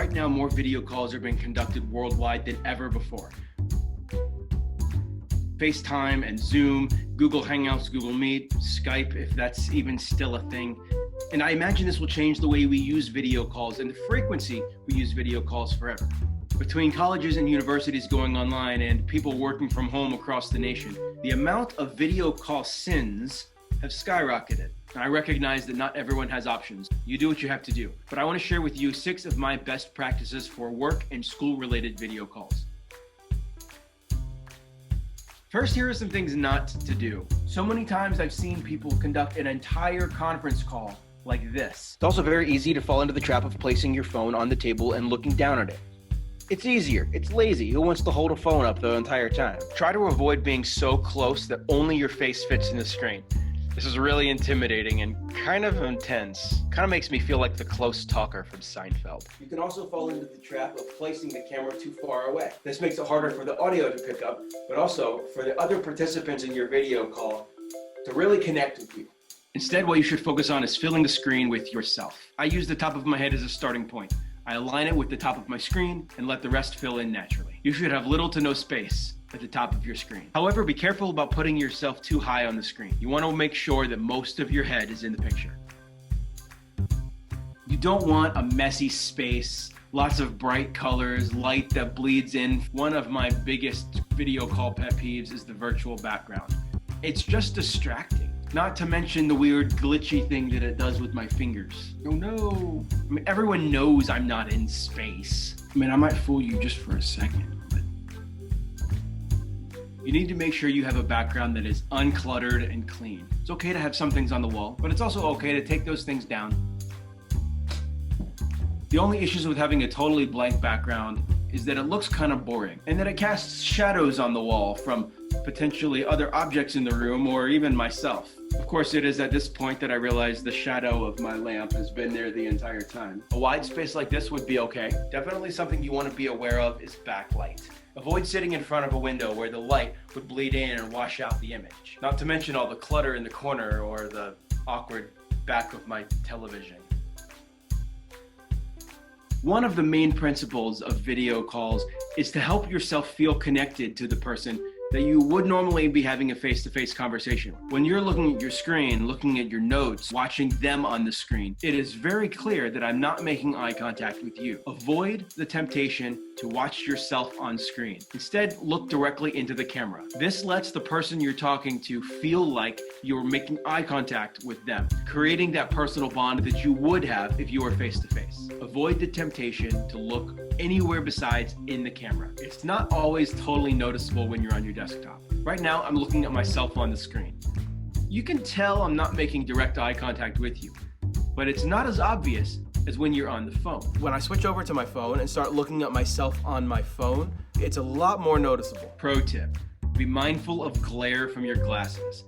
Right now, more video calls are being conducted worldwide than ever before. FaceTime and Zoom, Google Hangouts, Google Meet, Skype, if that's even still a thing. And I imagine this will change the way we use video calls and the frequency we use video calls forever. Between colleges and universities going online and people working from home across the nation, the amount of video call sins have skyrocketed. I recognize that not everyone has options. You do what you have to do. But I want to share with you 6 of my best practices for work and school-related video calls. First, here are some things not to do. So many times I've seen people conduct an entire conference call like this. It's also very easy to fall into the trap of placing your phone on the table and looking down at it. It's easier. It's lazy. Who wants to hold a phone up the entire time? Try to avoid being so close that only your face fits in the screen. This is really intimidating and kind of intense. Kind of makes me feel like the close talker from Seinfeld. You can also fall into the trap of placing the camera too far away. This makes it harder for the audio to pick up, but also for the other participants in your video call to really connect with you. Instead, what you should focus on is filling the screen with yourself. I use the top of my head as a starting point. I align it with the top of my screen and let the rest fill in naturally. You should have little to no space at the top of your screen. However, be careful about putting yourself too high on the screen. You want to make sure that most of your head is in the picture. You don't want a messy space, lots of bright colors, light that bleeds in. One of my biggest video call pet peeves is the virtual background. It's just distracting. Not to mention the weird glitchy thing that it does with my fingers. Oh no. I mean, everyone knows I'm not in space. I mean, I might fool you just for a second. You need to make sure you have a background that is uncluttered and clean. It's okay to have some things on the wall, but it's also okay to take those things down. The only issues with having a totally blank background is that it looks kind of boring and that it casts shadows on the wall from potentially other objects in the room or even myself. Of course, it is at this point that I realize the shadow of my lamp has been there the entire time. A wide space like this would be okay. Definitely something you want to be aware of is backlight. Avoid sitting in front of a window where the light would bleed in and wash out the image. Not to mention all the clutter in the corner or the awkward back of my television. One of the main principles of video calls is to help yourself feel connected to the person that you would normally be having a face-to-face conversation with. When you're looking at your screen, looking at your notes, watching them on the screen, it is very clear that I'm not making eye contact with you. Avoid the temptation to watch yourself on screen. Instead, look directly into the camera. This lets the person you're talking to feel like you're making eye contact with them, creating that personal bond that you would have if you were face-to-face. Avoid the temptation to look anywhere besides in the camera. It's not always totally noticeable when you're on your desktop. Right now, I'm looking at myself on the screen. You can tell I'm not making direct eye contact with you, but it's not as obvious as when you're on the phone. When I switch over to my phone and start looking at myself on my phone, it's a lot more noticeable. Pro tip, be mindful of glare from your glasses.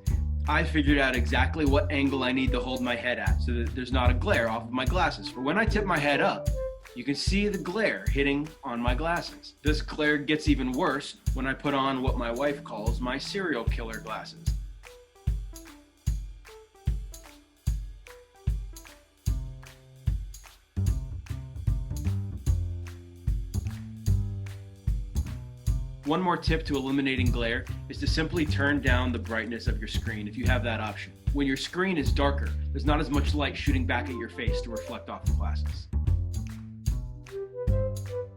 I figured out exactly what angle I need to hold my head at so that there's not a glare off of my glasses. For when I tip my head up, you can see the glare hitting on my glasses. This glare gets even worse when I put on what my wife calls my serial killer glasses. One more tip to eliminating glare is to simply turn down the brightness of your screen if you have that option. When your screen is darker, there's not as much light shooting back at your face to reflect off the glasses.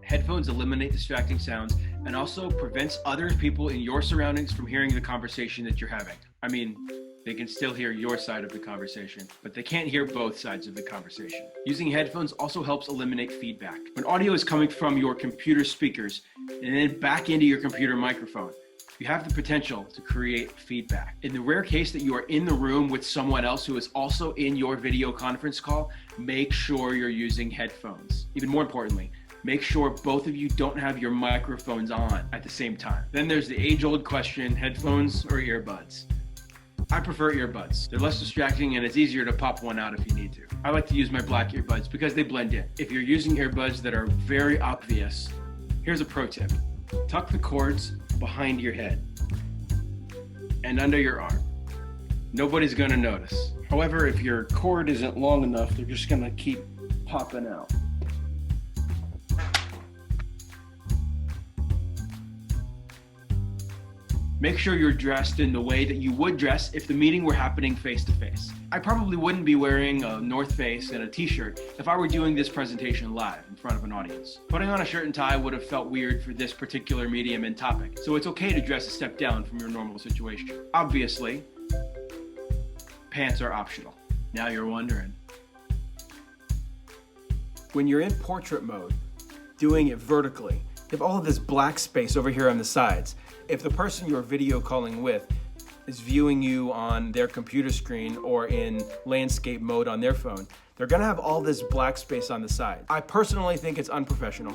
Headphones eliminate distracting sounds and also prevents other people in your surroundings from hearing the conversation that you're having. I mean, they can still hear your side of the conversation, but they can't hear both sides of the conversation. Using headphones also helps eliminate feedback. When audio is coming from your computer speakers and then back into your computer microphone, you have the potential to create feedback. In the rare case that you are in the room with someone else who is also in your video conference call, make sure you're using headphones. Even more importantly, make sure both of you don't have your microphones on at the same time. Then there's the age-old question, headphones or earbuds? I prefer earbuds. They're less distracting and it's easier to pop one out if you need to. I like to use my black earbuds because they blend in. If you're using earbuds that are very obvious, here's a pro tip. Tuck the cords behind your head and under your arm. Nobody's gonna notice. However, if your cord isn't long enough, they're just gonna keep popping out. Make sure you're dressed in the way that you would dress if the meeting were happening face-to-face. I probably wouldn't be wearing a North Face and a t-shirt if I were doing this presentation live in front of an audience. Putting on a shirt and tie would have felt weird for this particular medium and topic, so it's okay to dress a step down from your normal situation. Obviously, pants are optional. Now you're wondering. When you're in portrait mode, doing it vertically, you have all of this black space over here on the sides. If the person you're video calling with is viewing you on their computer screen or in landscape mode on their phone, they're gonna have all this black space on the side. I personally think it's unprofessional,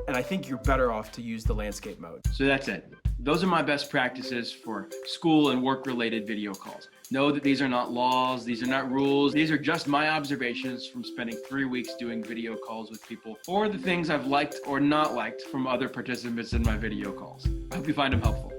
and I think you're better off to use the landscape mode. So that's it. Those are my best practices for school and work-related video calls. Know that these are not laws, these are not rules, these are just my observations from spending 3 weeks doing video calls with people, or the things I've liked or not liked from other participants in my video calls. I hope you find them helpful.